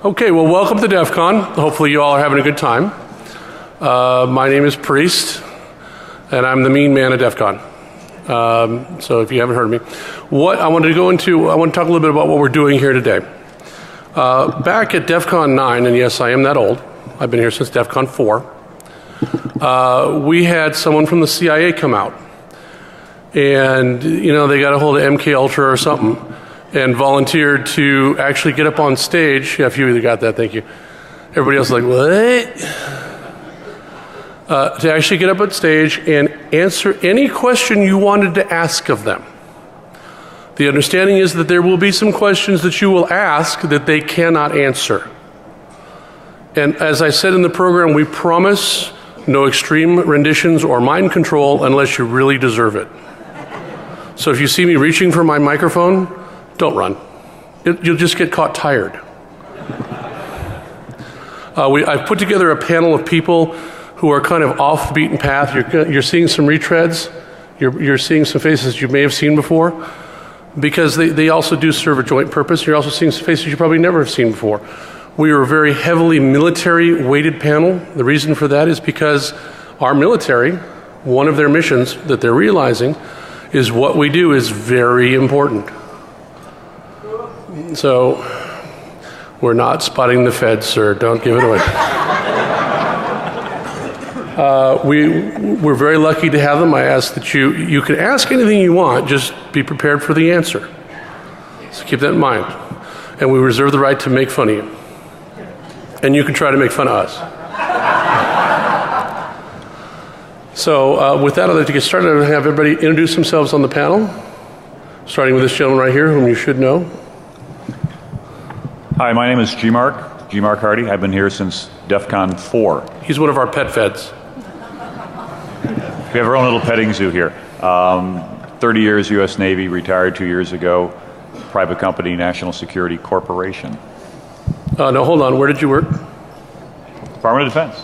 Okay, well, welcome to DEF CON. Hopefully you all are having a good time. My name is Priest, and I'm the mean man at DEF CON. So if you haven't heard of me. What I want to talk a little bit about what we're doing here today. Back at DEF CON 9, and yes, I am that old. I've been here since DEF CON 4. We had someone from the CIA come out. And, you know, they got a hold of MK Ultra or something and volunteered to actually get up on stage. Yeah, if you either got that, thank you. Everybody else was like, what? To actually get up on stage and answer any question you wanted to ask of them. The understanding is that there will be some questions that you will ask that they cannot answer. And as I said in the program, we promise no extreme renditions or mind control unless you really deserve it. So if you see me reaching for my microphone, don't run. You'll just get caught tired. I've put together a panel of people who are kind of off the beaten path. You're seeing some retreads. You're seeing some faces you may have seen before because they also do serve a joint purpose. You're also seeing some faces you probably never have seen before. We are a very heavily military-weighted panel. The reason for that is because our military, one of their missions that they're realizing is what we do is very important. So, we're not spotting the feds, sir. Don't give it away. We're very lucky to have them. I ask that you can ask anything you want, just be prepared for the answer. So keep that in mind. And we reserve the right to make fun of you. And you can try to make fun of us. So with that, I'd like to get started and have everybody introduce themselves on the panel, starting with this gentleman right here, whom you should know. Hi, my name is G-Mark Hardy. I've been here since DEF CON 4. He's one of our pet feds. We have our own little petting zoo here. 30 years U.S. Navy, retired 2 years ago, private company, National Security Corporation. No, hold on. Where did you work? Department of Defense.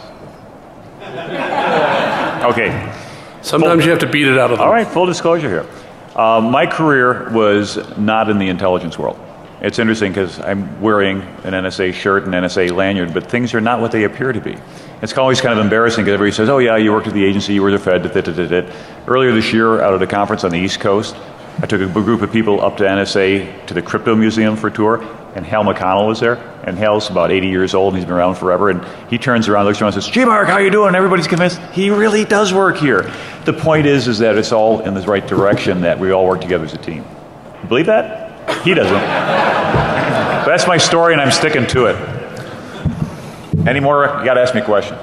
Okay. Sometimes you have to beat it out of them. All right, full disclosure here. My career was not in the intelligence world. It's interesting because I'm wearing an NSA shirt and NSA lanyard, but things are not what they appear to be. It's always kind of embarrassing because everybody says, oh yeah, you worked at the agency, you were the Fed, Earlier this year, out at a conference on the East Coast, I took a group of people up to NSA to the Crypto Museum for a tour, and Hal McConnell was there. And Hal's about 80 years old, and he's been around forever, and he turns around, looks around and says, G-Mark, how you doing? And everybody's convinced he really does work here. The point is that it's all in the right direction, that we all work together as a team. You believe that? He doesn't. But that's my story, and I'm sticking to it. Any more? You got to ask me a question.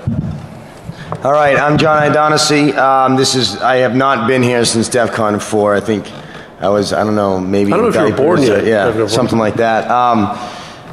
All right, I'm John Idonisi. I have not been here since DEF CON 4. I think I don't know, maybe. I don't know if you were born yet. Yeah, something like that.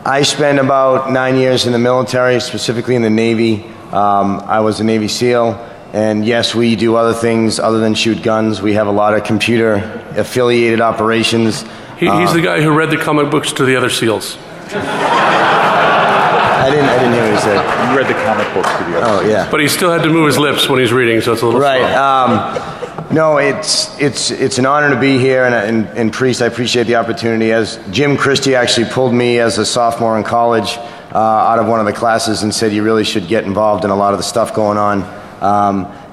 I spent about 9 years in the military, specifically in the Navy. I was a Navy SEAL, and yes, we do other things other than shoot guns. We have a lot of computer-affiliated operations. He's the guy who read the comic books to the other SEALs. I didn't hear what you said. You read the comic books to the other. Oh, yeah. But he still had to move his lips when he's reading, so it's a little right. slow. No, it's an honor to be here, and Priest, I appreciate the opportunity. As Jim Christie actually pulled me as a sophomore in college out of one of the classes and said you really should get involved in a lot of the stuff going on.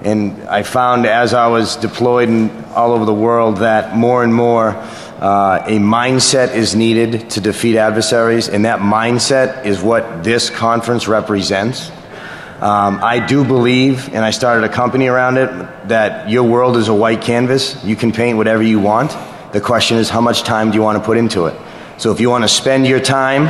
And I found as I was deployed all over the world that more and more a mindset is needed to defeat adversaries, and that mindset is what this conference represents. I do believe, and I started a company around it, that your world is a white canvas. You can paint whatever you want. The question is, how much time do you want to put into it? So if you want to spend your time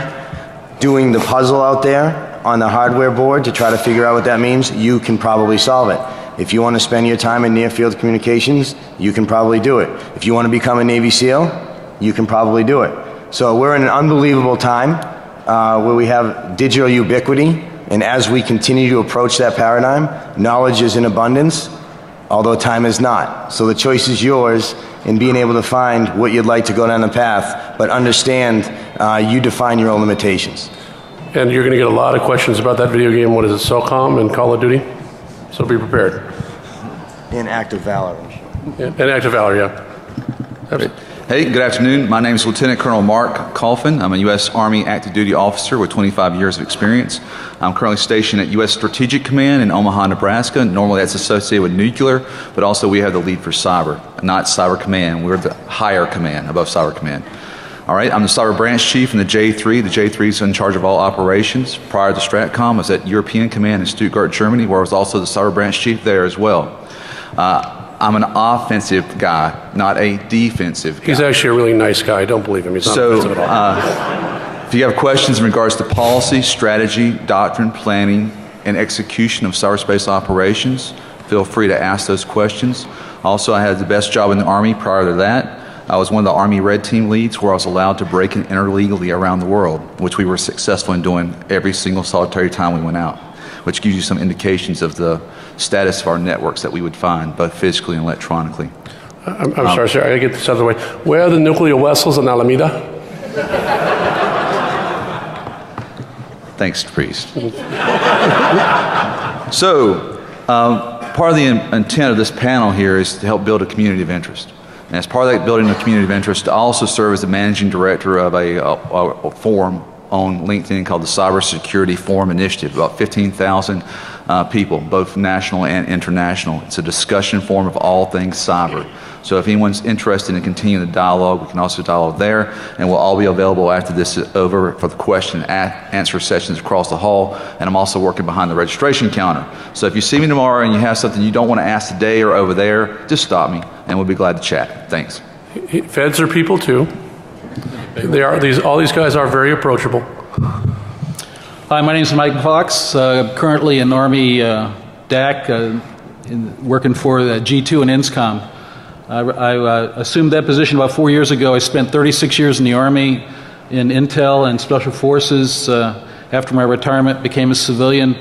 doing the puzzle out there on the hardware board to try to figure out what that means, you can probably solve it. If you want to spend your time in near-field communications, you can probably do it. If you want to become a Navy SEAL, you can probably do it. So we're in an unbelievable time where we have digital ubiquity. And as we continue to approach that paradigm, knowledge is in abundance, although time is not. So the choice is yours in being able to find what you'd like to go down the path, but understand you define your own limitations. And you're going to get a lot of questions about that video game. What is it, SOCOM and Call of Duty? So be prepared. In Active Valor. Yeah, and Active Valor, yeah. Hey, good afternoon. My name is Lieutenant Colonel Mark Coffin. I'm a U.S. Army active duty officer with 25 years of experience. I'm currently stationed at U.S. Strategic Command in Omaha, Nebraska. Normally that's associated with nuclear, but also we have the lead for cyber, not Cyber Command. We're the higher command, above Cyber Command. All right, I'm the Cyber Branch Chief in the J3. The J3 is in charge of all operations. Prior to STRATCOM, I was at European Command in Stuttgart, Germany, where I was also the Cyber Branch Chief there as well. I'm an offensive guy, not a defensive guy. He's actually a really nice guy. Don't believe him. He's not offensive at all. If you have questions in regards to policy, strategy, doctrine, planning, and execution of cyberspace operations, feel free to ask those questions. Also, I had the best job in the Army prior to that. I was one of the Army Red Team leads where I was allowed to break and enter legally around the world, which we were successful in doing every single solitary time we went out, which gives you some indications of the status of our networks that we would find, both physically and electronically. I'm sorry, sir. I gotta get this out of the way. Where are the nuclear vessels in Alameda? Thanks, Priest. So, part of the intent of this panel here is to help build a community of interest. And as part of that building a community of interest, I also serve as the managing director of a forum on LinkedIn called the Cybersecurity Forum Initiative, about 15,000 people, both national and international. It's a discussion forum of all things cyber. So if anyone's interested in continuing the dialogue, we can also dialogue there, and we'll all be available after this is over for the question and answer sessions across the hall, and I'm also working behind the registration counter. So if you see me tomorrow and you have something you don't want to ask today or over there, just stop me, and we'll be glad to chat. Thanks. Feds are people too. All these guys are very approachable. Hi, my name is Mike Fox. Currently in Army DAC, working for the G2 and INSCOM. I assumed that position about 4 years ago. I spent 36 years in the Army, in Intel and Special Forces. After my retirement, became a civilian.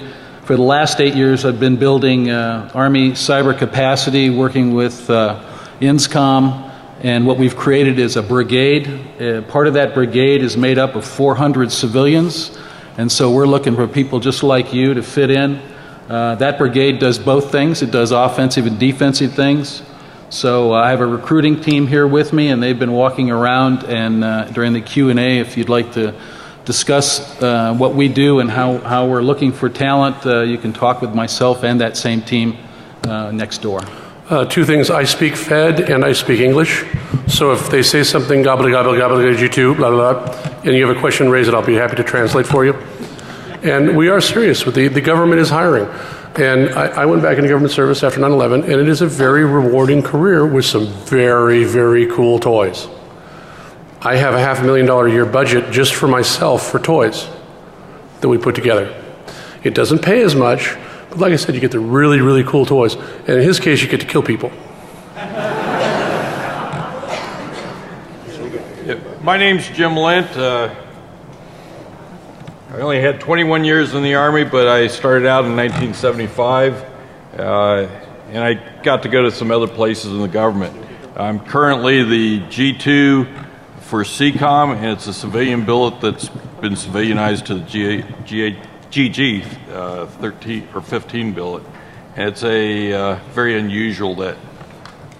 For the last 8 years, I've been building Army cyber capacity, working with INSCOM. And what we've created is a brigade. Part of that brigade is made up of 400 civilians. And so we're looking for people just like you to fit in. That brigade does both things. It does offensive and defensive things. So I have a recruiting team here with me, and they've been walking around. And during the Q&A, if you'd like to discuss what we do and how we're looking for talent, you can talk with myself and that same team next door. Two things. I speak Fed and I speak English. So if they say something gobble gobble gobble G2, blah, blah, blah, and you have a question, raise it. I'll be happy to translate for you. And we are serious with the government is hiring. And I went back into government service after 9/11, and it is a very rewarding career with some very, very cool toys. I have a $500,000 a year budget just for myself for toys that we put together. It doesn't pay as much, but like I said, you get the really, really cool toys. And in his case, you get to kill people. My name's Jim Lent. I only had 21 years in the Army, but I started out in 1975, and I got to go to some other places in the government. I'm currently the G2 for CCOM, and it's a civilian billet that's been civilianized to the GG 13 or 15 billet. And it's a very unusual that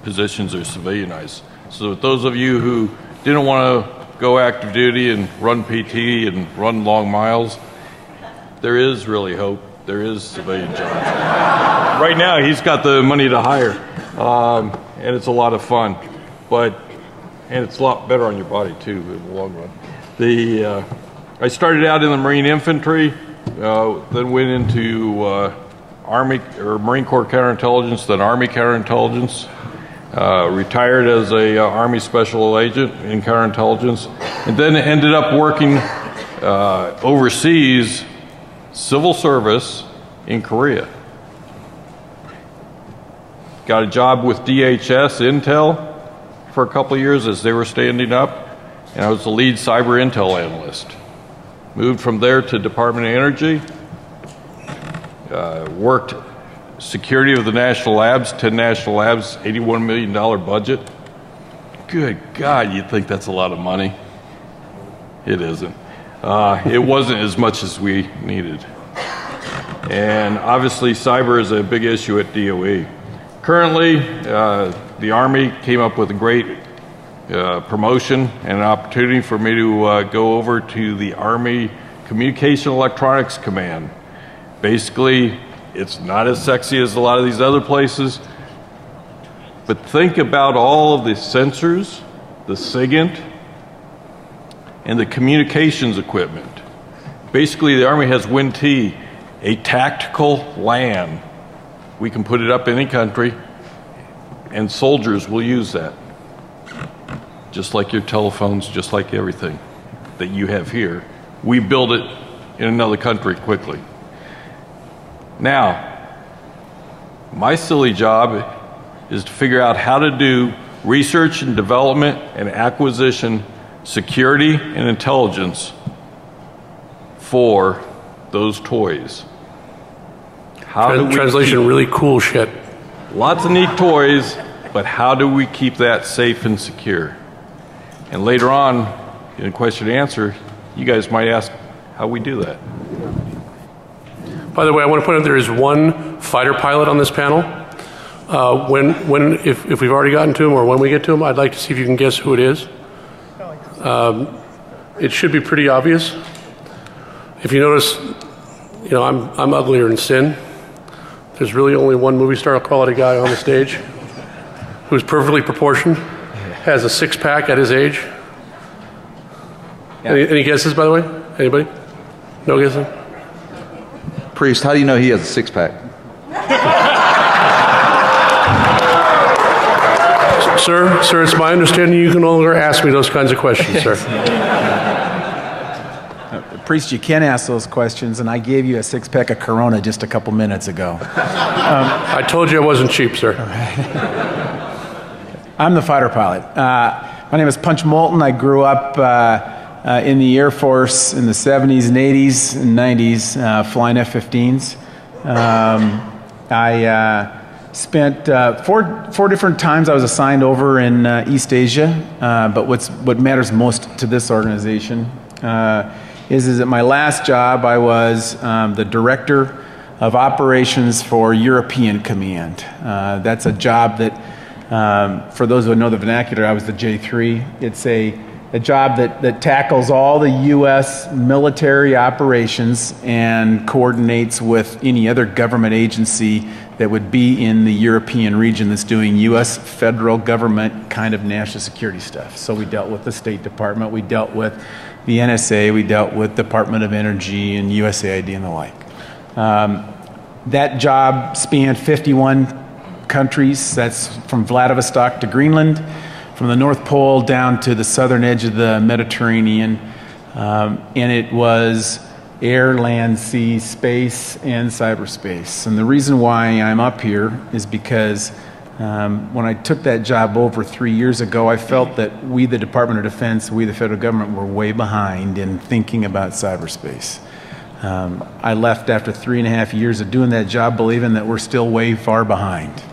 positions are civilianized. So those of you who didn't want to go active duty and run PT and run long miles, there is really hope. There is civilian jobs. Right now, he's got the money to hire, and it's a lot of fun. And it's a lot better on your body too in the long run. I started out in the Marine Infantry, then went into Army or Marine Corps counterintelligence, then Army counterintelligence. Retired as a Army special agent in counterintelligence, and then ended up working overseas, civil service in Korea. Got a job with DHS Intel for a couple of years as they were standing up, and I was the lead cyber intel analyst. Moved from there to Department of Energy, worked security of the national labs, 10 national labs, $81 million budget. Good God, you'd think that's a lot of money. It isn't. It wasn't as much as we needed. And obviously cyber is a big issue at DOE. Currently, the Army came up with a great promotion and an opportunity for me to go over to the Army Communication Electronics Command. Basically, it's not as sexy as a lot of these other places, but think about all of the sensors, the SIGINT, and the communications equipment. Basically, the Army has WIN-T, a tactical LAN. We can put it up in any country, and soldiers will use that. Just like your telephones, just like everything that you have here. We build it in another country quickly. Now, my silly job is to figure out how to do research and development and acquisition, security and intelligence for those toys. How do we Translation, really cool shit. lots of neat toys, but how do we keep that safe and secure? And later on, in question and answer, you guys might ask how we do that. By the way, I want to point out there is one fighter pilot on this panel. If we've already gotten to him or when we get to him, I'd like to see if you can guess who it is. It should be pretty obvious. If you notice, you know, I'm uglier than sin. There's really only one movie star quality guy on the stage who's perfectly proportioned, has a six-pack at his age. Yeah. Any guesses, by the way? Anybody? No guessing? Priest, how do you know he has a six-pack? Sir, it's my understanding you can no longer ask me those kinds of questions, sir. Priest, you can ask those questions, and I gave you a six-pack of Corona just a couple minutes ago. I told you I wasn't cheap, sir. I'm the fighter pilot. My name is Punch Moulton. I grew up in the Air Force in the 70s and 80s and 90s, flying F-15s. I spent four different times I was assigned over in East Asia, but what matters most to this organization is at my last job I was the director of operations for European Command. That's a job that, for those who know the vernacular, I was the J3. It's a job that tackles all the U.S. military operations and coordinates with any other government agency that would be in the European region that's doing U.S. federal government kind of national security stuff. So we dealt with the State Department, we dealt with the NSA, we dealt with Department of Energy and USAID and the like. That job spanned 51 countries. That's from Vladivostok to Greenland, from the North Pole down to the southern edge of the Mediterranean. And it was air, land, sea, space, and cyberspace. And the reason why I'm up here is because when I took that job over 3 years ago, I felt that we, the Department of Defense, we, the federal government, were way behind in thinking about cyberspace. I left after 3.5 years of doing that job believing that we're still way far behind.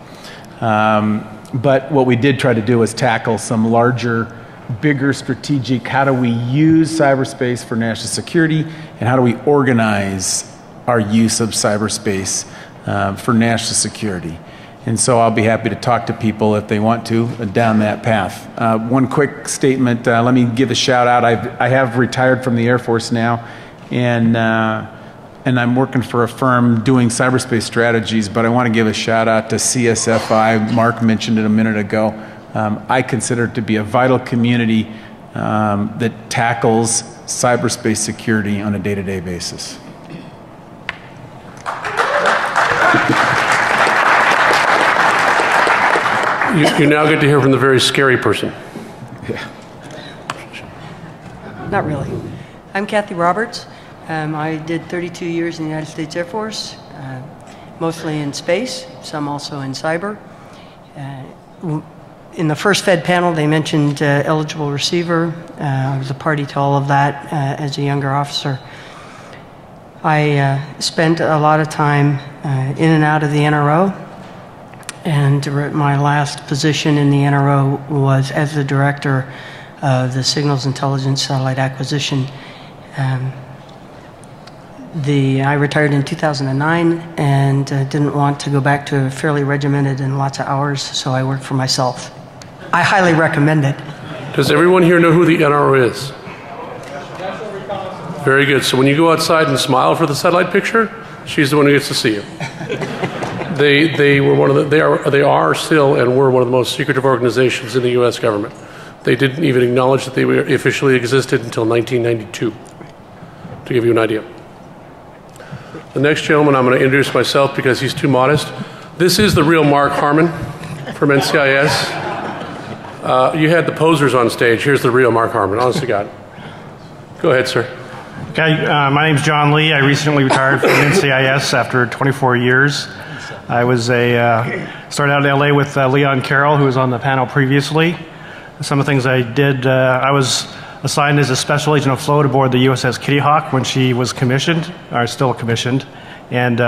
But what we did try to do was tackle some larger, bigger strategic, how do we use cyberspace for national security, and how do we organize our use of cyberspace for national security. And so I'll be happy to talk to people if they want to down that path. One quick statement, let me give a shout out. I have retired from the Air Force now, and I'm working for a firm doing cyberspace strategies, but I want to give a shout out to CSFI. Mark mentioned it a minute ago. I consider it to be a vital community that tackles cyberspace security on a day-to-day basis. You now get to hear from the very scary person. Yeah. Not really. I'm Kathy Roberts. I did 32 years in the United States Air Force, mostly in space, some also in cyber. In the first Fed panel, they mentioned eligible receiver. I was a party to all of that as a younger officer. I spent a lot of time in and out of the NRO, and my last position in the NRO was as the director of the Signals Intelligence Satellite Acquisition. I retired in 2009 and didn't want to go back to fairly regimented and lots of hours, so I worked for myself. I highly recommend it. Does everyone here know who the NRO is? Very good. So when you go outside and smile for the satellite picture, she's the one who gets to see you. They were one of the, they are still and were one of the most secretive organizations in the U.S. government. They didn't even acknowledge that they officially existed until 1992, to give you an idea. The next gentleman, I'm going to introduce myself because he's too modest. This is the real Mark Harmon from NCIS. You had the posers on stage. Here's the real Mark Harmon, honest to God. Go ahead, sir. Okay, my name's John Lee. I recently retired from NCIS after 24 years. I was started out in LA with Leon Carroll, who was on the panel previously. Some of the things I did, I was assigned as a special agent afloat aboard the USS Kitty Hawk when she was commissioned, or still commissioned. And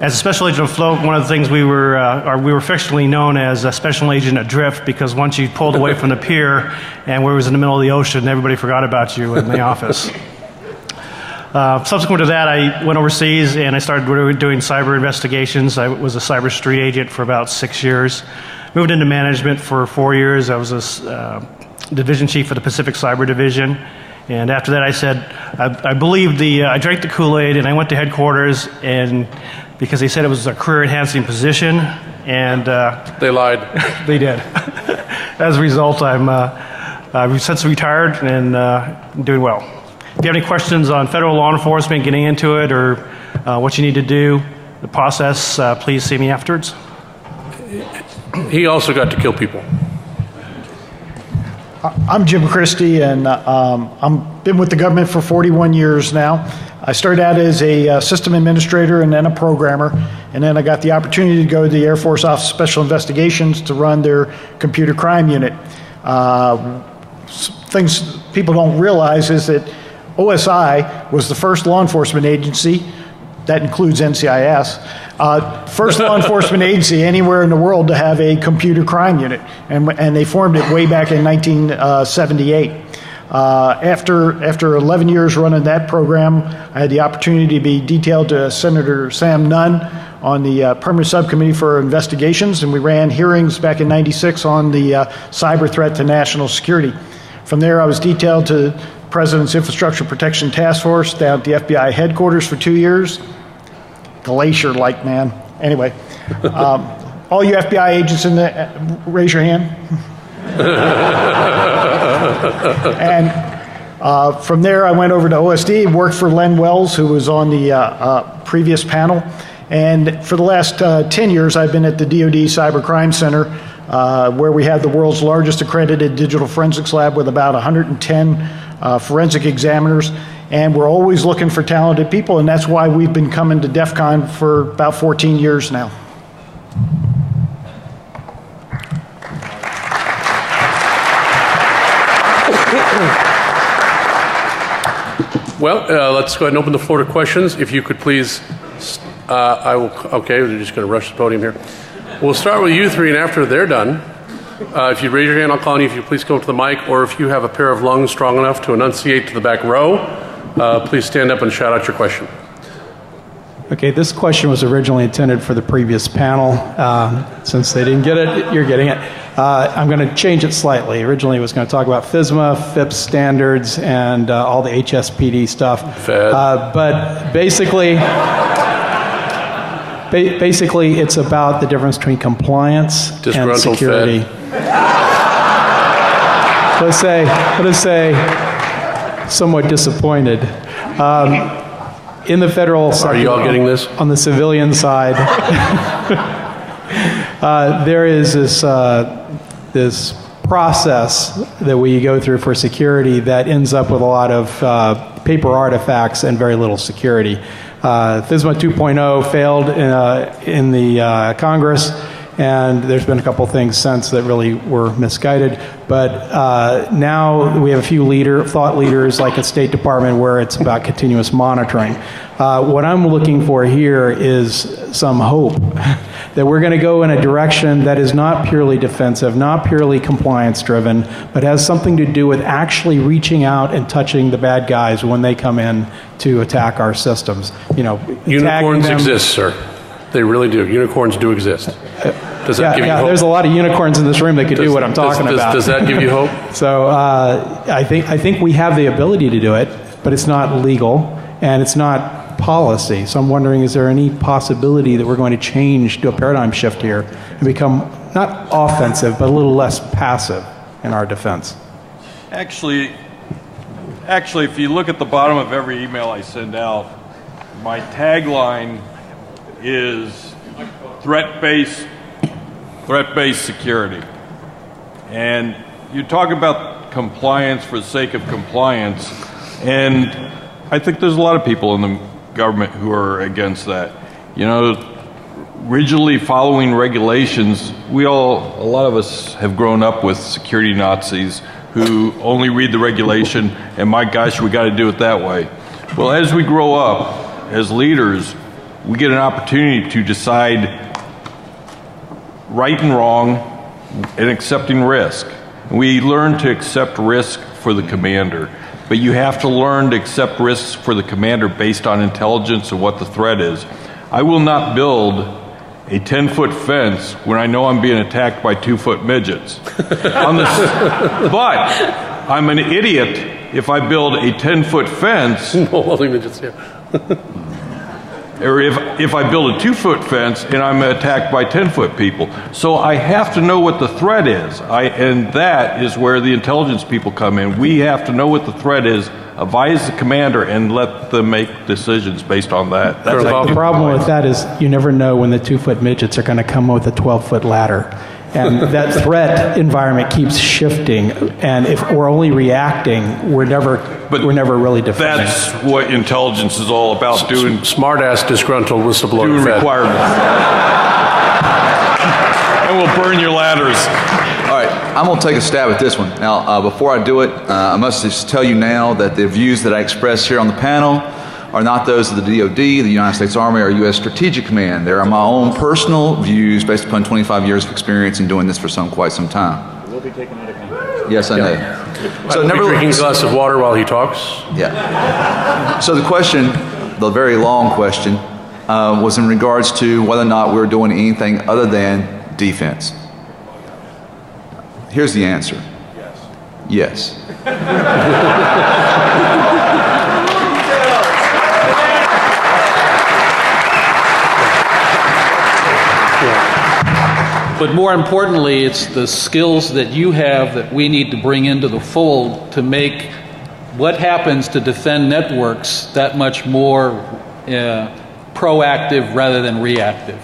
as a special agent afloat, one of the things we were affectionately known as a special agent adrift, because once you pulled away from the pier and we was in the middle of the ocean, everybody forgot about you in the office. Subsequent to that, I went overseas and I started doing cyber investigations. I was a cyber street agent for about 6 years. Moved into management for 4 years. I was a division chief for the Pacific Cyber Division. And after that, I said, I believed I drank the Kool-Aid and I went to headquarters, and because they said it was a career-enhancing position, and they lied. They did. As a result, I've since retired and doing well. If you have any questions on federal law enforcement, getting into it, or what you need to do, the process, please see me afterwards. He also got to kill people. I'm Jim Christie, and I've been with the government for 41 years now. I started out as a system administrator and then a programmer, and then I got the opportunity to go to the Air Force Office of Special Investigations to run their computer crime unit. Things people don't realize is that OSI was the first law enforcement agency, that includes NCIS, first law enforcement agency anywhere in the world to have a computer crime unit, and they formed it way back in 1978. After 11 years running that program, I had the opportunity to be detailed to Senator Sam Nunn on the Permanent Subcommittee for Investigations, and we ran hearings back in '96 on the cyber threat to national security. From there, I was detailed to President's Infrastructure Protection Task Force down at the FBI headquarters for 2 years. Glacier-like, man. Anyway, all you FBI agents in the, raise your hand. And from there, I went over to OSD, worked for Len Wells, who was on the previous panel. And for the last 10 years, I've been at the DoD Cyber Crime Center, where we have the world's largest accredited digital forensics lab with about 110 forensic examiners. And we're always looking for talented people, and that's why we've been coming to DEF CON for about 14 years now. Well, let's go ahead and open the floor to questions. If you could please, okay, we're just going to rush the podium here. We'll start with you three, and after they're done, if you raise your hand, I'll call on you. If you please come up to the mic, or if you have a pair of lungs strong enough to enunciate to the back row, please stand up and shout out your question. Okay, this question was originally intended for the previous panel. Since they didn't get it, you're getting it. I'm going to change it slightly. Originally, I was going to talk about FISMA, FIPS standards, and all the HSPD stuff. But basically, it's about the difference between compliance and security. Let's say, somewhat disappointed. In the federal sector, are you all getting this? On the civilian side, there is this process that we go through for security that ends up with a lot of paper artifacts and very little security. FISMA 2.0 failed in the Congress, and there's been a couple things since that really were misguided. But now we have a few thought leaders like at State Department where it's about continuous monitoring. What I'm looking for here is some hope that we're going to go in a direction that is not purely defensive, not purely compliance driven, but has something to do with actually reaching out and touching the bad guys when they come in to attack our systems. You know, unicorns exist, sir. They really do. Unicorns do exist. Does that give you hope? There's a lot of unicorns in this room that could do what I'm talking about. Does that give you hope? So I think we have the ability to do it, but it's not legal and it's not policy. So I'm wondering, is there any possibility that we're going to change, do a paradigm shift here, and become not offensive, but a little less passive in our defense? Actually, if you look at the bottom of every email I send out, my tagline is threat-based security. And you talk about compliance for the sake of compliance, and I think there's a lot of people in the government who are against that. You know, rigidly following regulations, a lot of us have grown up with security Nazis who only read the regulation and my gosh, we got to do it that way. Well, as we grow up as leaders, we get an opportunity to decide right and wrong and accepting risk. We learn to accept risk for the commander, but you have to learn to accept risks for the commander based on intelligence and what the threat is. I will not build a 10-foot fence when I know I'm being attacked by 2-foot midgets. But I'm an idiot if I build a 10-foot fence. Midgets, yeah. Or if I build a 2-foot fence and I'm attacked by 10-foot people. So I have to know what the threat is. And that is where the intelligence people come in. We have to know what the threat is, advise the commander, and let them make decisions based on that. That's the problem with that is you never know when the 2-foot midgets are going to come with a 12-foot ladder. And that threat environment keeps shifting, and if we're only reacting, we're never really defending. That's what intelligence is all about, doing smart-ass disgruntled whistleblower. Doing requirements. And we'll burn your ladders. All right, I'm going to take a stab at this one. Now, before I do it, I must just tell you now that the views that I express here on the panel are not those of the DoD, the United States Army, or U.S. Strategic Command. They are my own personal views based upon 25 years of experience in doing this for quite some time. We'll be taken out of context. Yes, I know. So never drinking a glass of water while he talks. Yeah. So the question, the very long question, was in regards to whether or not we were doing anything other than defense. Here's the answer. Yes. But more importantly, it's the skills that you have that we need to bring into the fold to make what happens to defend networks that much more proactive rather than reactive.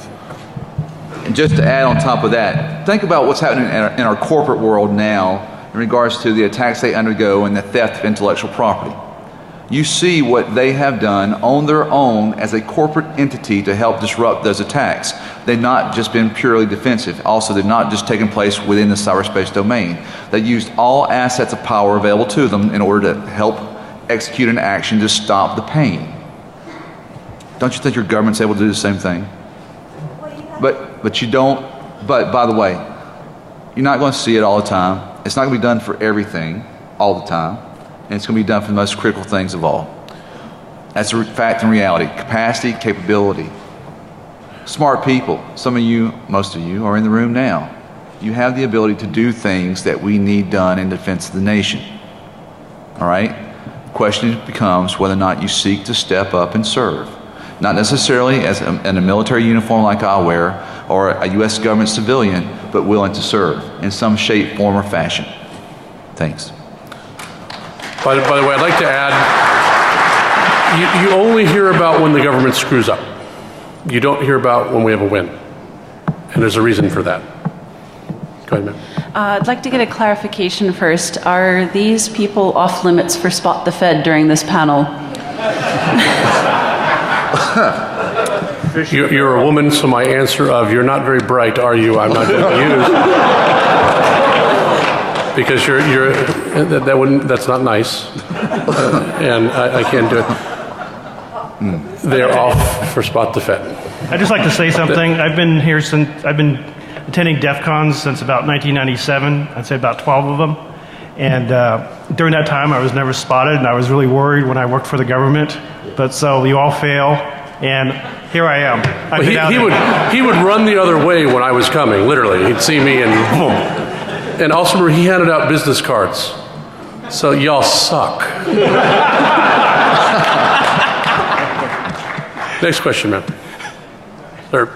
And just to add on top of that, think about what's happening in our corporate world now in regards to the attacks they undergo and the theft of intellectual property. You see what they have done on their own as a corporate entity to help disrupt those attacks. They've not just been purely defensive. Also, they've not just taken place within the cyberspace domain. They used all assets of power available to them in order to help execute an action to stop the pain. Don't you think your government's able to do the same thing? But you don't. But by the way, you're not going to see it all the time. It's not going to be done for everything all the time. And it's going to be done for the most critical things of all. That's a fact and reality. Capacity, capability. Smart people, some of you, most of you, are in the room now. You have the ability to do things that we need done in defense of the nation. All right? The question becomes whether or not you seek to step up and serve. Not necessarily as in a military uniform like I wear, or a U.S. government civilian, but willing to serve in some shape, form, or fashion. Thanks. By the way, I'd like to add, you only hear about when the government screws up. You don't hear about when we have a win. And there's a reason for that. Go ahead, ma'am. I'd like to get a clarification first. Are these people off limits for Spot the Fed during this panel? You're a woman, so my answer of "you're not very bright, are you?" I'm not going to use because that's not nice, and I can't do it. They're off for Spot the Fed. I'd just like to say something. I've been attending DEF CONs since about 1997. I'd say about 12 of them. And during that time, I was never spotted, and I was really worried when I worked for the government. But so you all fail. And here I am. But he would run the other way when I was coming, literally. He'd see me and boom. And also remember, he handed out business cards. So y'all suck. Next question, ma'am. Sir.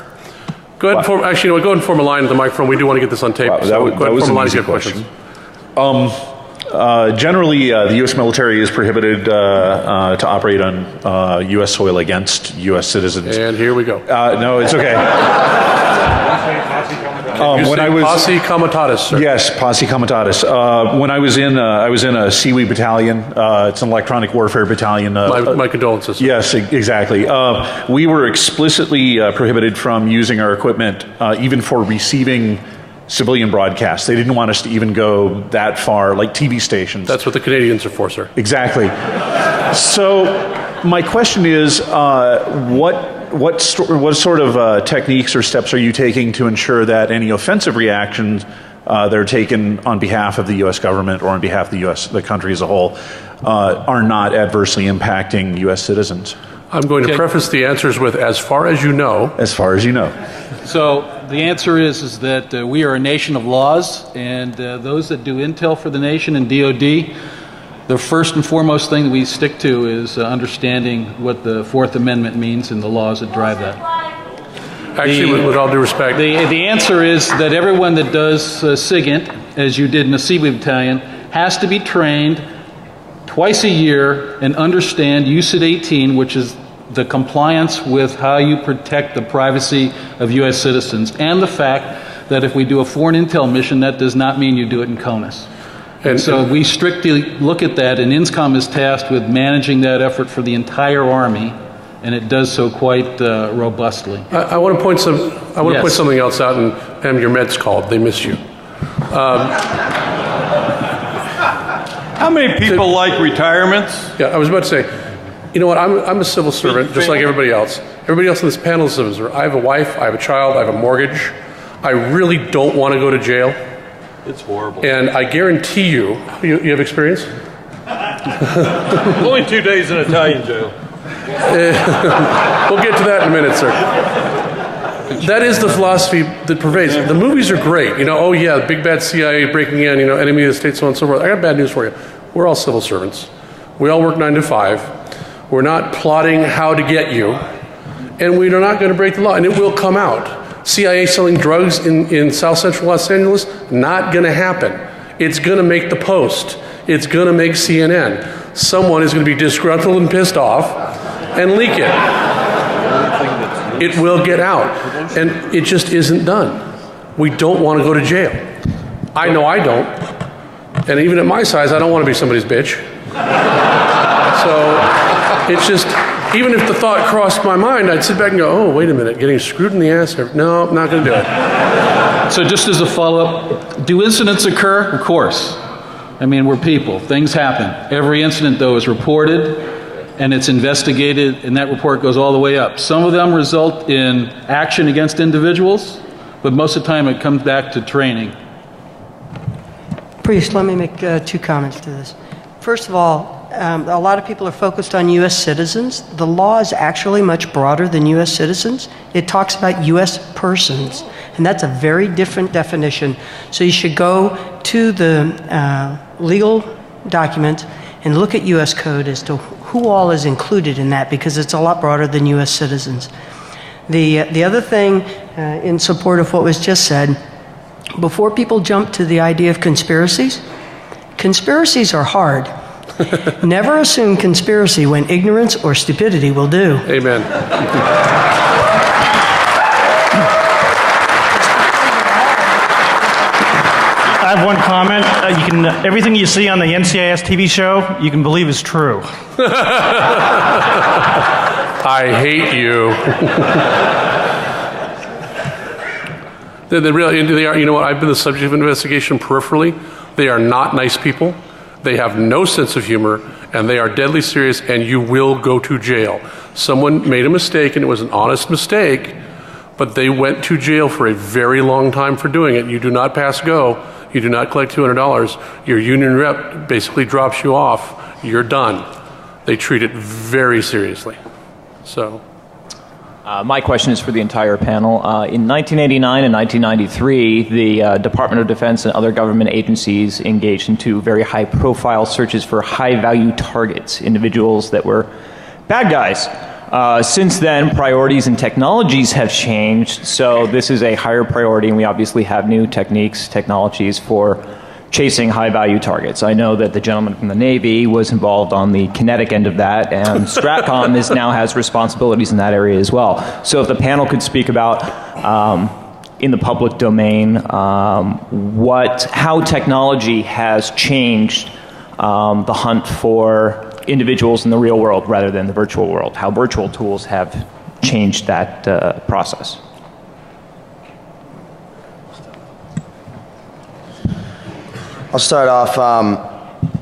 Go ahead and form, actually, go ahead and form a line at the microphone. We do want to get this on tape. Wow, so that was an easy question. Generally, the U.S. military is prohibited to operate on U.S. soil against U.S. citizens. And here we go. No, it's okay. When I was posse comitatus, sir. Yes, posse comitatus. When I was in a Seaweed battalion. It's an electronic warfare battalion. My condolences. Yes, exactly. We were explicitly prohibited from using our equipment, even for receiving civilian broadcasts. They didn't want us to even go that far, like TV stations. That's what the Canadians are for, sir. Exactly. So, my question is, what sort of techniques or steps are you taking to ensure that any offensive reactions that are taken on behalf of the U.S. government or on behalf of the country as a whole, are not adversely impacting U.S. citizens? I'm going to preface the answers with, as far as you know. As far as you know. So the answer is that we are a nation of laws, and those that do intel for the nation and DOD, the first and foremost thing that we stick to is understanding what the Fourth Amendment means and the laws that drive that. Actually, with all due respect. The answer is that everyone that does SIGINT, as you did in the Seaweed Battalion, has to be trained twice a year and understand UCIT 18, which is the compliance with how you protect the privacy of U.S. citizens, and the fact that if we do a foreign intel mission, that does not mean you do it in CONUS. And so we strictly look at that, and INSCOM is tasked with managing that effort for the entire Army, and it does so quite robustly. I want to point point something else out, and Pam, your Mets called. They miss you. How many people like retirements? Yeah, I was about to say, you know what, I'm a civil servant, just like everybody else. Everybody else in this panel is a civil servant. I have a wife, I have a child, I have a mortgage. I really don't want to go to jail. It's horrible. And I guarantee you have experience? Only 2 days in Italian jail. We'll get to that in a minute, sir. That is the philosophy that pervades. The movies are great. Oh yeah, big bad CIA breaking in, enemy of the state, so on and so forth. I got bad news for you. We're all civil servants. We all work 9 to 5. We're not plotting how to get you. And we are not going to break the law. And it will come out. CIA selling drugs in South Central Los Angeles, not going to happen. It's going to make the Post. It's going to make CNN. Someone is going to be disgruntled and pissed off and leak it. It will get out. And it just isn't done. We don't want to go to jail. I know I don't. And even at my size, I don't want to be somebody's bitch. So it's just, even if the thought crossed my mind, I'd sit back and go, oh, wait a minute, getting screwed in the ass? No, I'm not going to do it. So just as a follow-up, do incidents occur? Of course. I mean, we're people. Things happen. Every incident, though, is reported, and it's investigated, and that report goes all the way up. Some of them result in action against individuals, but most of the time it comes back to training. Priest, let me make 2 comments to this. First of all, a lot of people are focused on U.S. citizens. The law is actually much broader than U.S. citizens. It talks about U.S. persons, and that's a very different definition. So you should go to the legal document and look at U.S. code as to who all is included in that, because it's a lot broader than U.S. citizens. The other thing, in support of what was just said, before people jump to the idea of conspiracies are hard. Never assume conspiracy when ignorance or stupidity will do. Amen. I have one comment. Everything you see on the NCIS TV show, you can believe is true. I hate you. They are, you know what, I've been the subject of investigation peripherally. They are not nice people. They have no sense of humor, and they are deadly serious, and you will go to jail. Someone made a mistake, and it was an honest mistake, but they went to jail for a very long time for doing it. You do not pass go. You do not collect $200. Your union rep basically drops you off. You're done. They treat it very seriously. So, My question is for the entire panel. In 1989 and 1993, the Department of Defense and other government agencies engaged in two very high-profile searches for high-value targets, individuals that were bad guys. Since then, priorities and technologies have changed, so this is a higher priority, and we obviously have new techniques, technologies for chasing high-value targets. I know that the gentleman from the Navy was involved on the kinetic end of that, and Stratcom now has responsibilities in that area as well. So if the panel could speak about, in the public domain, how technology has changed the hunt for individuals in the real world rather than the virtual world, how virtual tools have changed that process. I'll start off.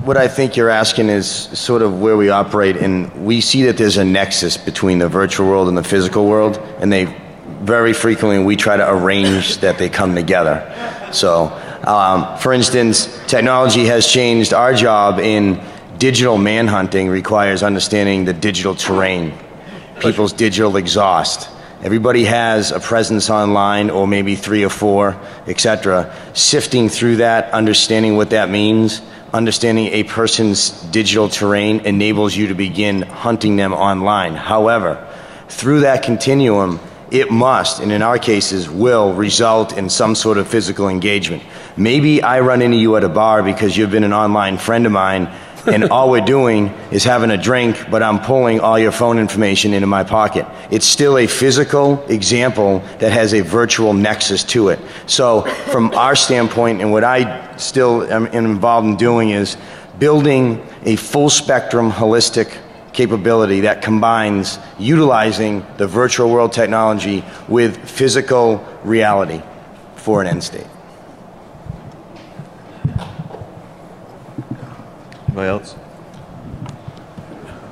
What I think you're asking is sort of where we operate, and we see that there's a nexus between the virtual world and the physical world, and they very frequently we try to arrange that they come together. So, for instance, technology has changed. Our job in digital manhunting requires understanding the digital terrain, people's digital exhaust. Everybody has a presence online, or maybe 3 or 4, etc. Sifting through that, understanding what that means, understanding a person's digital terrain enables you to begin hunting them online. However, through that continuum, it must, and in our cases will, result in some sort of physical engagement. Maybe I run into you at a bar because you've been an online friend of mine, and all we're doing is having a drink, but I'm pulling all your phone information into my pocket. It's still a physical example that has a virtual nexus to it. So from our standpoint, and what I still am involved in doing, is building a full spectrum holistic capability that combines utilizing the virtual world technology with physical reality for an end state. Anybody else?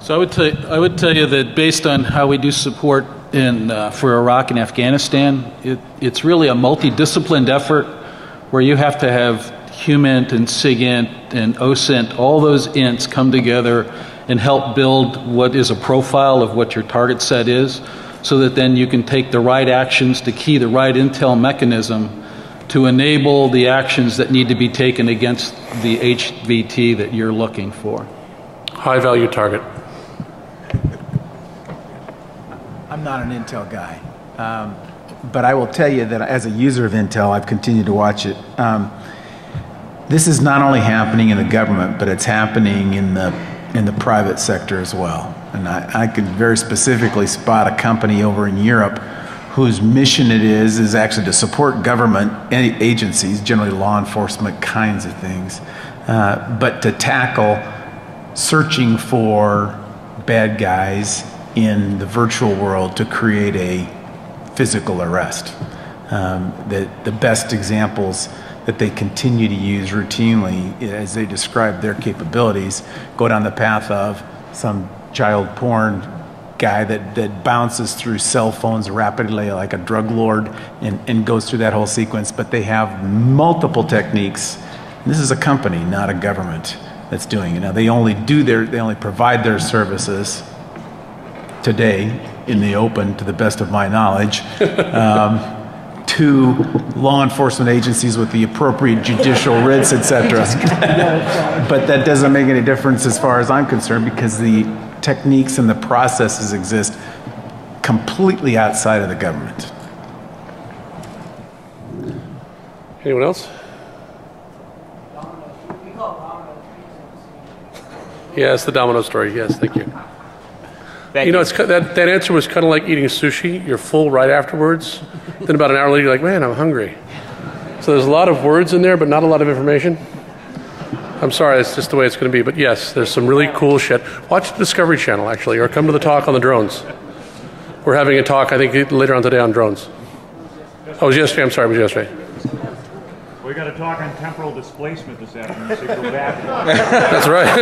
So I would tell you that based on how we do support for Iraq and Afghanistan, it's really a multidisciplined effort where you have to have HUMINT and SIGINT and OSINT, all those ints come together and help build what is a profile of what your target set is, so that then you can take the right actions to key the right intel mechanism to enable the actions that need to be taken against the HVT that you're looking for. High value target. I'm not an Intel guy, but I will tell you that as a user of Intel, I've continued to watch it. This is not only happening in the government, but it's happening in the private sector as well. And I could very specifically spot a company over in Europe whose mission it is actually to support government agencies, generally law enforcement kinds of things, but to tackle searching for bad guys in the virtual world to create a physical arrest. The best examples that they continue to use routinely as they describe their capabilities go down the path of some child porn guy that bounces through cell phones rapidly like a drug lord and goes through that whole sequence, but they have multiple techniques. And this is a company, not a government, that's doing it. Now they only provide their services today in the open, to the best of my knowledge, to law enforcement agencies with the appropriate judicial writs, etc. But that doesn't make any difference as far as I'm concerned, because the techniques and the processes exist completely outside of the government. Anyone else? Yes, the domino story. Yes, thank you. You know, that answer was kind of like eating sushi. You're full right afterwards. Then about an hour later, you're like, man, I'm hungry. So there's a lot of words in there, but not a lot of information. I'm sorry, that's just the way it's going to be. But yes, there's some really cool shit. Watch the Discovery Channel, actually, or come to the talk on the drones. We're having a talk, I think, later on today on drones. Oh, it was yesterday. I'm sorry, it was yesterday. We got to talk on temporal displacement this afternoon, so go back. That's right.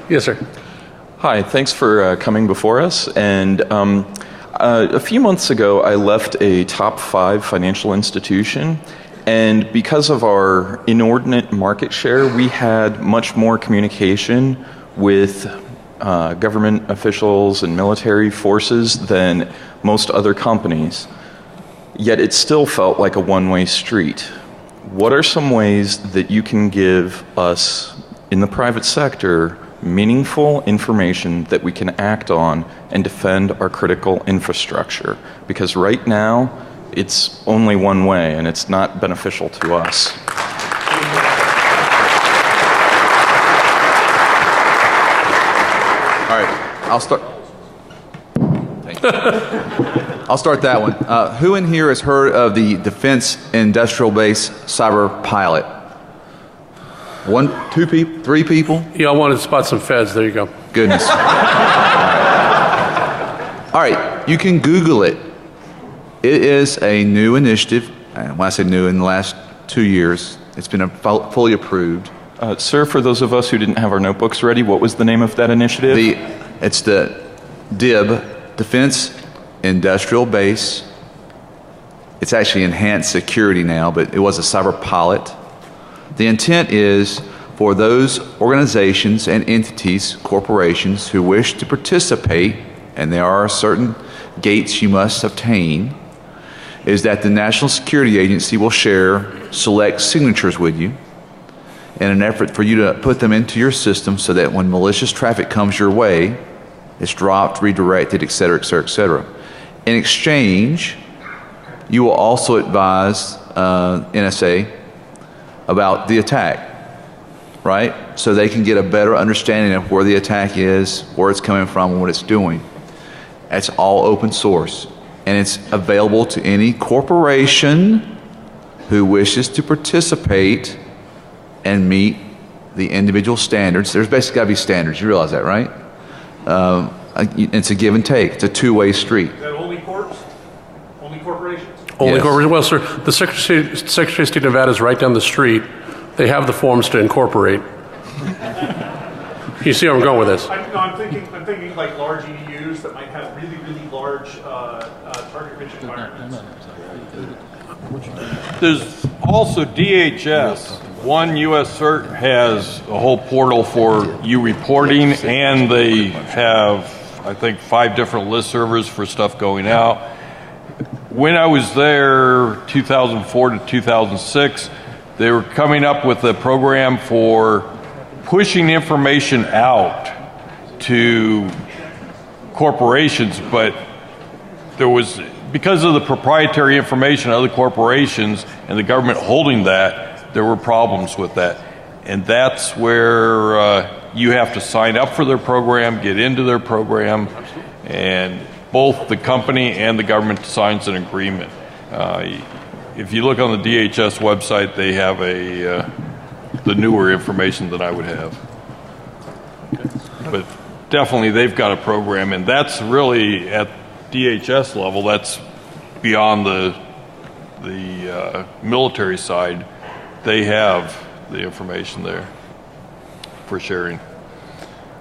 Yes, sir. Hi, thanks for coming before us. And a few months ago, I left a top 5 financial institution. And because of our inordinate market share, we had much more communication with government officials and military forces than most other companies, yet it still felt like a one-way street. What are some ways that you can give us in the private sector meaningful information that we can act on and defend our critical infrastructure? Because right now, it's only one way, and it's not beneficial to us. All right, I'll start. Thank you. I'll start that one. Who in here has heard of the Defense Industrial Base Cyber Pilot? 1, 2 people, 3 people? Yeah, I wanted to spot some feds. There you go. Goodness. All right, you can Google it. It is a new initiative. And when I say new, in the last 2 years, it's been fully approved. Sir, for those of us who didn't have our notebooks ready, what was the name of that initiative? It's the DIB, Defense Industrial Base. It's actually enhanced security now, but it was a cyber pilot. The intent is for those organizations and entities, corporations, who wish to participate, and there are certain gates you must obtain, is that the National Security Agency will share select signatures with you in an effort for you to put them into your system so that when malicious traffic comes your way, it's dropped, redirected, et cetera, et cetera, et cetera. In exchange, you will also advise NSA about the attack, right? So they can get a better understanding of where the attack is, where it's coming from, and what it's doing. It's all open source, and it's available to any corporation who wishes to participate and meet the individual standards. There's basically got to be standards. You realize that, right? It's a give and take. It's a two-way street. Is that only corps? Only corporations? Only Yes. corporations. Well, sir, the Secretary of State of Nevada is right down the street. They have the forms to incorporate. You see where I'm going with this? I'm thinking like large EDUs that might have really, really large target-rich environments. There's also DHS. One U.S. CERT has a whole portal for you reporting, and they have, I think, 5 different list servers for stuff going out. When I was there, 2004 to 2006, they were coming up with a program for pushing information out to corporations, but there was, because of the proprietary information of other corporations and the government holding that, there were problems with that. And that's where you have to sign up for their program, get into their program, and both the company and the government signs an agreement. If you look on the DHS website, they have the newer information than I would have. But definitely they've got a program, and that's really at DHS level, that's beyond the military side. They have the information there for sharing.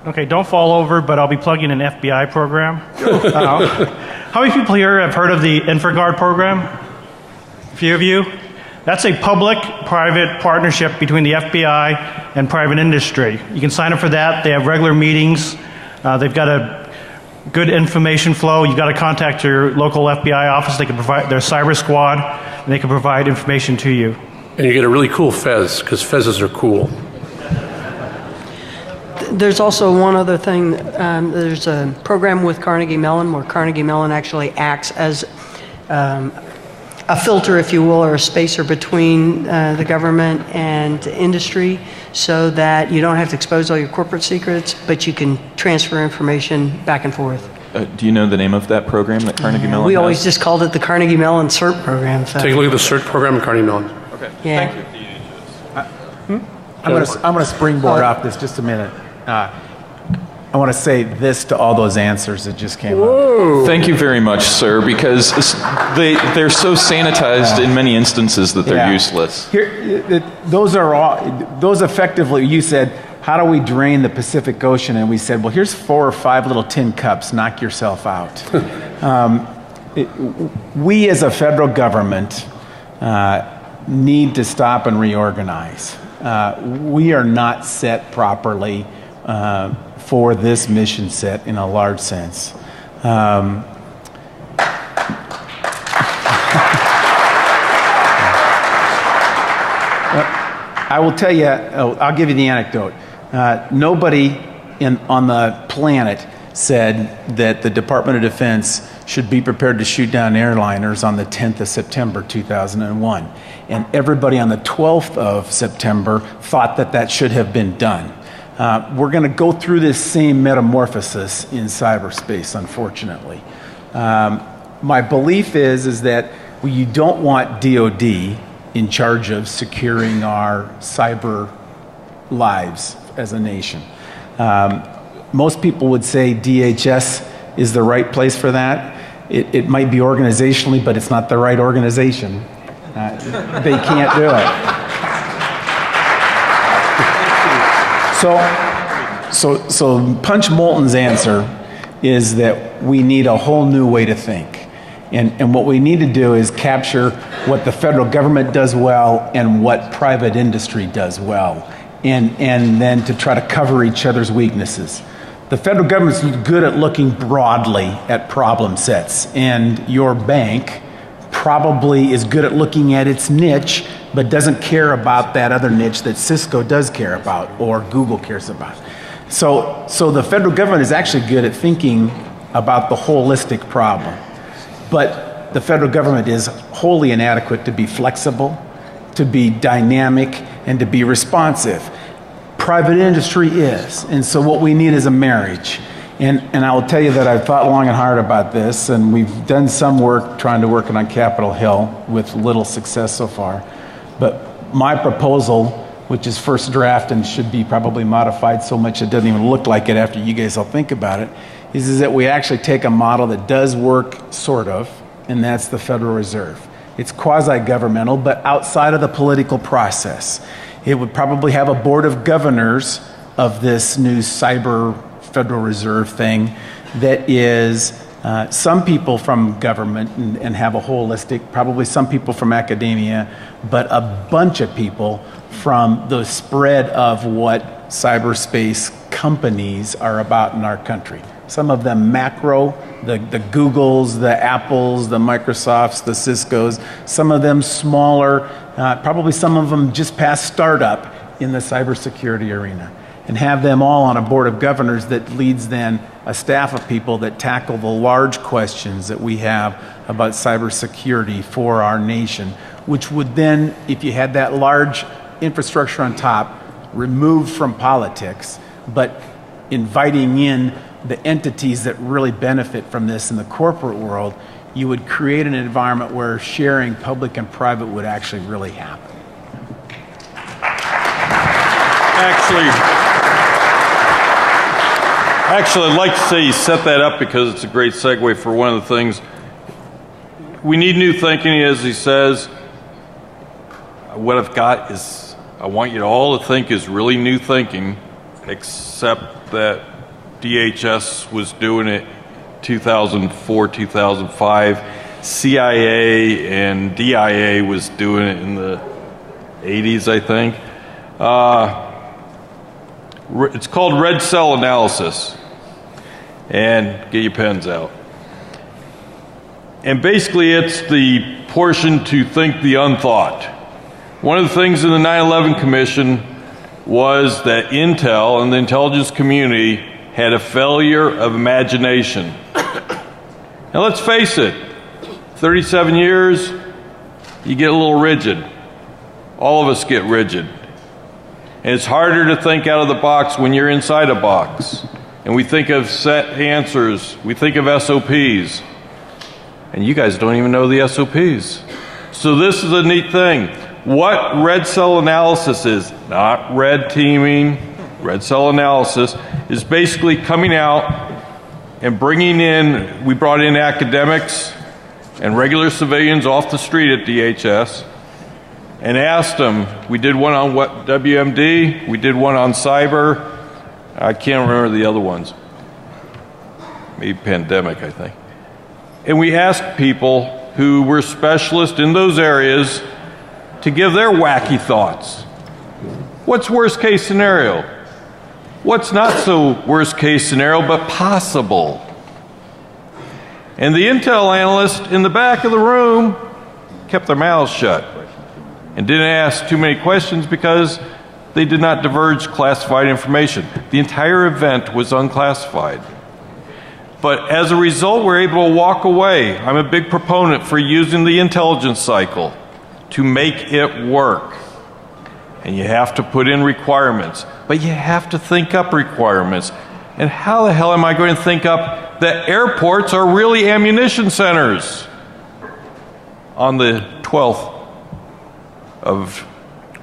Okay, don't fall over, but I'll be plugging an FBI program. How many people here have heard of the InfraGard program? A few of you? That's a public-private partnership between the FBI and private industry. You can sign up for that. They have regular meetings. They've got a good information flow. You've got to contact your local FBI office. They can provide their cyber squad, and they can provide information to you. And you get a really cool fez, because fezzes are cool. There's also one other thing. There's a program with Carnegie Mellon where Carnegie Mellon actually acts as a filter, if you will, or a spacer between the government and industry, so that you don't have to expose all your corporate secrets, but you can transfer information back and forth. Do you know the name of that program that Carnegie Mellon We has? always just called it the Carnegie Mellon CERT program. So. Take a look at the CERT program at Carnegie Mellon. Okay. Yeah. Thank you. I'm going to springboard off this just a minute. I want to say this to all those answers that just came up. Thank you very much, sir, because they're so sanitized in many instances that they're useless. Those effectively, you said, how do we drain the Pacific Ocean? And we said, well, here's 4 or 5 little tin cups, knock yourself out. We as a federal government need to stop and reorganize. We are not set properly. for this mission set in a large sense. I will tell you, I'll give you the anecdote. Nobody on the planet said that the Department of Defense should be prepared to shoot down airliners on the 10th of September 2001. And everybody on the 12th of September thought that that should have been done. We're going to go through this same metamorphosis in cyberspace, unfortunately. My belief is that you don't want DOD in charge of securing our cyber lives as a nation. Most people would say DHS is the right place for that. It might be organizationally, but it's not the right organization. They can't do it. So Punch Moulton's answer is that we need a whole new way to think. And what we need to do is capture what the federal government does well and what private industry does well, and then to try to cover each other's weaknesses. The federal government's good at looking broadly at problem sets, and your bank probably is good at looking at its niche, but doesn't care about that other niche that Cisco does care about or Google cares about. So the federal government is actually good at thinking about the holistic problem. But the federal government is wholly inadequate to be flexible, to be dynamic, and to be responsive. Private industry is. And so what we need is a marriage. And I will tell you that I've thought long and hard about this, and we've done some work trying to work it on Capitol Hill with little success so far. But my proposal, which is first draft and should be probably modified so much it doesn't even look like it after you guys all think about it, is that we actually take a model that does work, sort of, and that's the Federal Reserve. It's quasi-governmental, but outside of the political process. It would probably have a board of governors of this new cyber Federal Reserve thing that is some people from government and have a holistic, probably some people from academia, but a bunch of people from the spread of what cyberspace companies are about in our country. Some of them macro, the Googles, the Apples, the Microsofts, the Ciscos. Some of them smaller, probably some of them just past startup in the cybersecurity arena. And have them all on a board of governors that leads then a staff of people that tackle the large questions that we have about cybersecurity for our nation, which would then, if you had that large infrastructure on top, removed from politics, but inviting in the entities that really benefit from this in the corporate world, you would create an environment where sharing public and private would actually really happen. Actually, I'd like to say you set that up because it's a great segue for one of the things. We need new thinking, as he says. What I've got is, I want you all to think is really new thinking, except that DHS was doing it 2004, 2005. CIA and DIA was doing it in the 80s, I think. It's called red cell analysis. And get your pens out. And basically it's the portion to think the unthought. One of the things in the 9/11 Commission was that Intel and the intelligence community had a failure of imagination. Now let's face it, 37 years, you get a little rigid. All of us get rigid. And it's harder to think out of the box when you're inside a box. And we think of set answers, we think of SOPs. And you guys don't even know the SOPs. So this is a neat thing. What red cell analysis is, not red teaming, red cell analysis, is basically coming out and bringing in, we brought in academics and regular civilians off the street at DHS and asked them, we did one on what WMD, we did one on cyber, I can't remember the other ones, maybe pandemic, I think. And we asked people who were specialists in those areas to give their wacky thoughts. What's worst case scenario? what's not so worst case scenario, but possible. And the intel analysts in the back of the room kept their mouths shut and didn't ask too many questions because they did not divulge classified information. The entire event was unclassified. But as a result, we're able to walk away. I'm a big proponent for using the intelligence cycle to make it work. And you have to put in requirements, but you have to think up requirements. And how the hell am I going to think up that airports are really ammunition centers? On the 12th of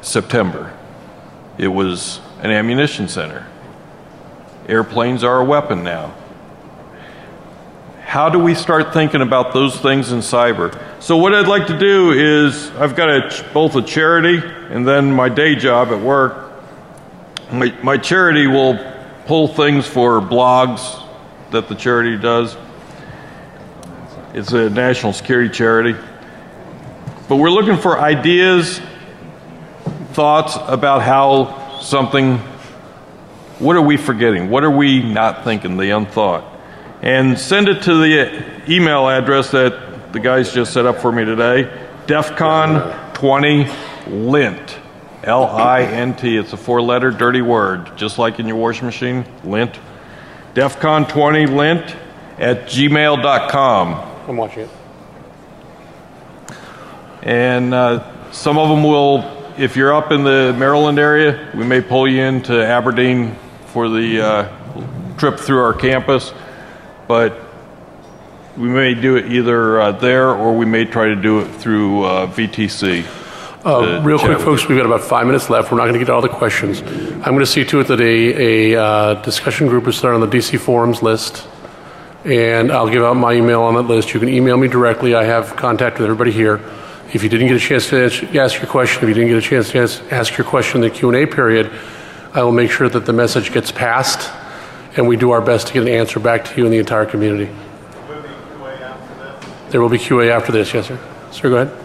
September, it was an ammunition center. Airplanes are a weapon now. How do we start thinking about those things in cyber? So what I'd like to do is, I've got both a charity and then my day job at work. My charity will pull things for blogs that the charity does. It's a national security charity. But we're looking for ideas, thoughts about how something, what are we forgetting? What are we not thinking, the unthought? And send it to the email address that the guys just set up for me today, DEFCON20LINT, L-I-N-T. It's a 4-letter dirty word, just like in your washing machine, lint. DEFCON20LINT at gmail.com. I'm watching it. And some of them will, if you're up in the Maryland area, we may pull you into Aberdeen for the trip through our campus. But we may do it either there or we may try to do it through VTC. Real quick, folks, we've got about 5 minutes left. We're not going to get all the questions. I'm going to see to it that a discussion group is started on the DC Forums list, and I'll give out my email on that list. You can email me directly. I have contact with everybody here. If you didn't get a chance to ask your question, if you didn't get a chance to ask your question in the Q&A period, I will make sure that the message gets passed, and we do our best to get an answer back to you and the entire community. There will be QA after this, yes, sir. Sir, go ahead.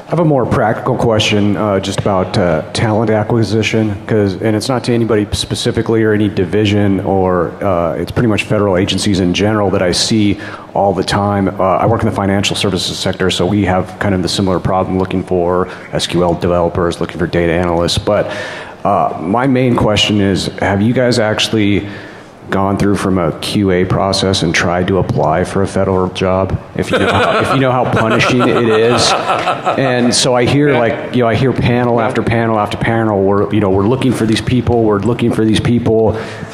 I have a more practical question just about talent acquisition, and it's not to anybody specifically or any division, or it's pretty much federal agencies in general that I see all the time. I work in the financial services sector, so we have kind of the similar problem looking for SQL developers, looking for data analysts. But my main question is, have you guys actually gone through from a QA process and tried to apply for a federal job, if you know how punishing it is? And so I hear I hear panel after panel after panel, we're looking for these people,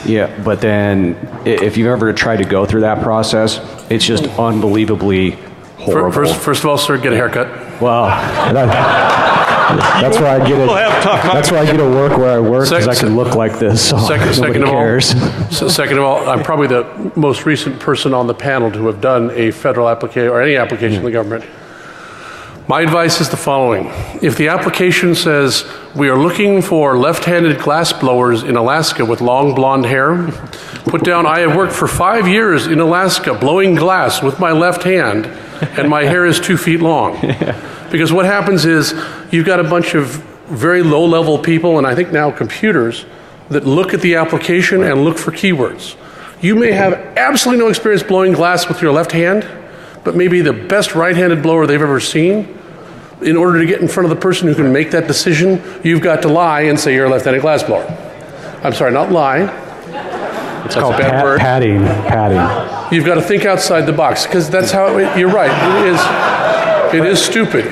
yeah, but then if you've ever tried to go through that process, it's just unbelievably horrible. First of all, sir, get a haircut. Well, that's where I get it. That's where I get to work where I work, because I can look like this. So Second cares. of all, I'm probably the most recent person on the panel to have done a federal application or any application in the government. My advice is the following. If the application says, we are looking for left-handed glass blowers in Alaska with long blonde hair, put down, I have worked for 5 years in Alaska blowing glass with my left hand, and my hair is 2 feet long. Because what happens is you've got a bunch of very low-level people, and I think now computers, that look at the application and look for keywords. You may have absolutely no experience blowing glass with your left hand, but maybe the best right-handed blower they've ever seen. In order to get in front of the person who can make that decision, you've got to lie and say you're a left-handed glass blower. I'm sorry, not lie. It's called padding. You've got to think outside the box, because that's how you're right. It is stupid.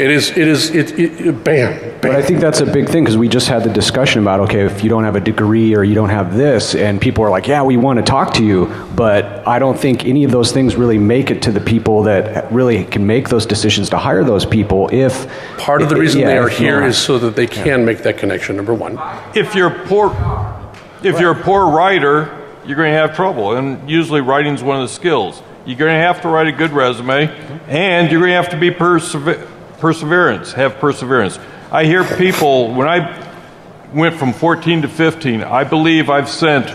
Bam. But I think that's a big thing, because we just had the discussion about, okay, if you don't have a degree or you don't have this, and people are like, yeah, we want to talk to you, but I don't think any of those things really make it to the people that really can make those decisions to hire those people. Part of the reason they are here is so that they can make that connection, number one. If you're a poor writer, you're going to have trouble, and usually writing is one of the skills. You're going to have to write a good resume, and you're going to have to be have perseverance. I hear people, when I went from 14 to 15, I believe I've sent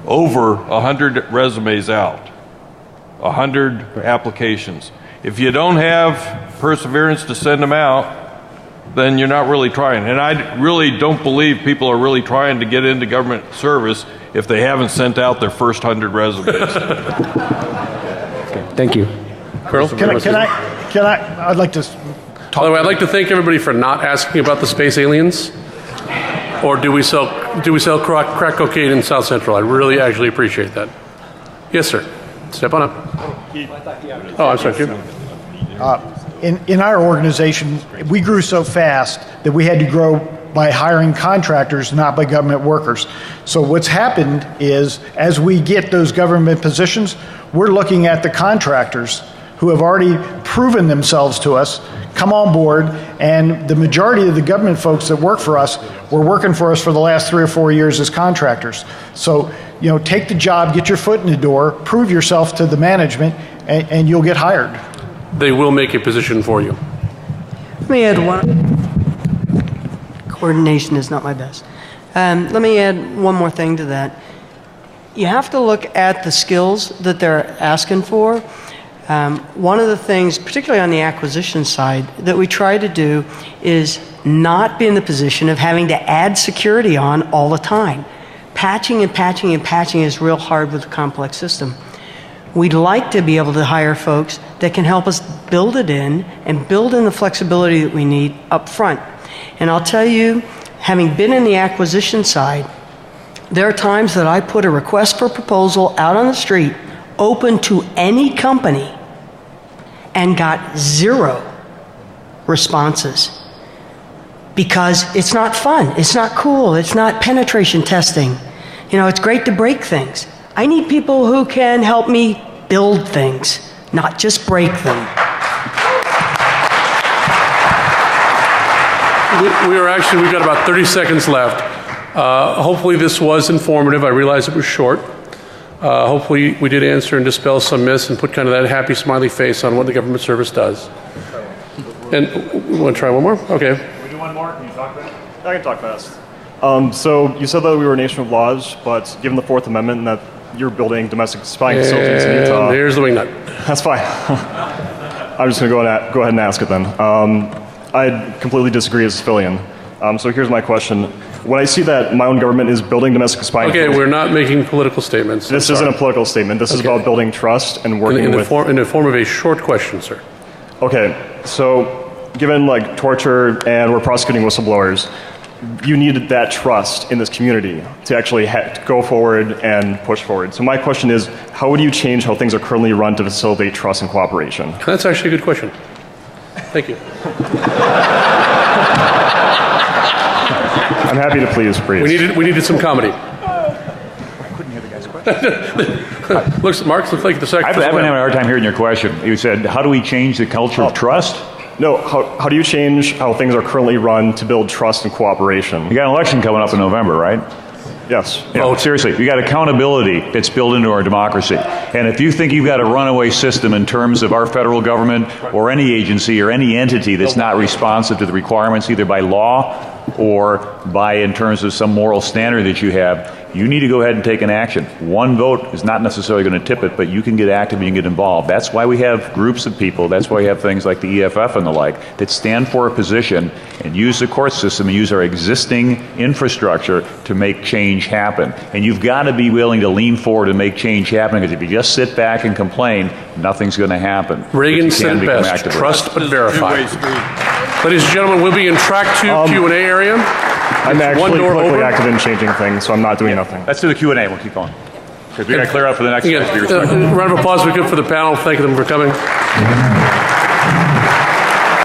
over 100 resumes out, 100 applications. If you don't have perseverance to send them out, then you're not really trying. And I really don't believe people are really trying to get into government service if they haven't sent out their first 100 resumes. Thank you. Colonel? I'd like to By the way, I'd like to thank everybody for not asking about the space aliens. Or do we sell crack cocaine in South Central? I really actually appreciate that. Yes, sir. Step on up. Oh, I'm sorry. In our organization, we grew so fast that we had to grow by hiring contractors, not by government workers. So what's happened is, as we get those government positions, we're looking at the contractors who have already proven themselves to us, come on board, and the majority of the government folks that work for us were working for us for the last 3 or 4 years as contractors. So, take the job, get your foot in the door, prove yourself to the management, and you'll get hired. They will make a position for you. Let me add one. Coordination is not my best. Let me add one more thing to that. You have to look at the skills that they're asking for. One of the things, particularly on the acquisition side, that we try to do is not be in the position of having to add security on all the time. Patching and patching and patching is real hard with a complex system. We'd like to be able to hire folks that can help us build it in and build in the flexibility that we need up front. And I'll tell you, having been in the acquisition side, there are times that I put a request for proposal out on the street, open to any company, and got 0 responses. Because it's not fun, it's not cool, it's not penetration testing. It's great to break things. I need people who can help me build things, not just break them. We've got about 30 seconds left. Hopefully this was informative. I realize it was short. Hopefully we did answer and dispel some myths and put kind of that happy smiley face on what the government service does. And we want to try one more? Okay. Can we do one more? Can you talk fast? I can talk fast. So you said that we were a nation of laws, but given the Fourth Amendment and that you're building domestic spying facilities in Utah. Here's the wingnut. That's fine. I'm just going to go ahead and ask it then. I completely disagree as a civilian. So here's my question. When I see that my own government is building domestic spying... Okay, we're not making political statements. This isn't a political statement. This is about building trust and working in the form of a short question, sir. Okay, so given torture and we're prosecuting whistleblowers, you needed that trust in this community to actually go forward and push forward. So my question is, how would you change how things are currently run to facilitate trust and cooperation? That's actually a good question. Thank you. I'm happy to please. We needed some comedy. I couldn't hear the guy's question. looks like the second. I've been having a hard time hearing your question. You said, how do we change the culture of trust? No, how do you change how things are currently run to build trust and cooperation? You got an election coming up in November, right? Yes. Seriously, you got accountability that's built into our democracy. And if you think you've got a runaway system in terms of our federal government or any agency or any entity that's not responsive to the requirements either by law or by in terms of some moral standard that you have, you need to go ahead and take an action. One vote is not necessarily going to tip it, but you can get active and you can get involved. That's why we have groups of people, that's why we have things like the EFF and the like, that stand for a position and use the court system and use our existing infrastructure to make change happen. And you've got to be willing to lean forward and make change happen, because if you just sit back and complain, nothing's going to happen. Reagan said it best, trust but verify. Ladies and gentlemen, we'll be in track 2 Q&A area. I'm actually politically active in changing things, so I'm not doing nothing. Let's do the Q&A. We'll keep going. Because we got to clear up for the next. Round of applause we could for the panel. Thank them for coming.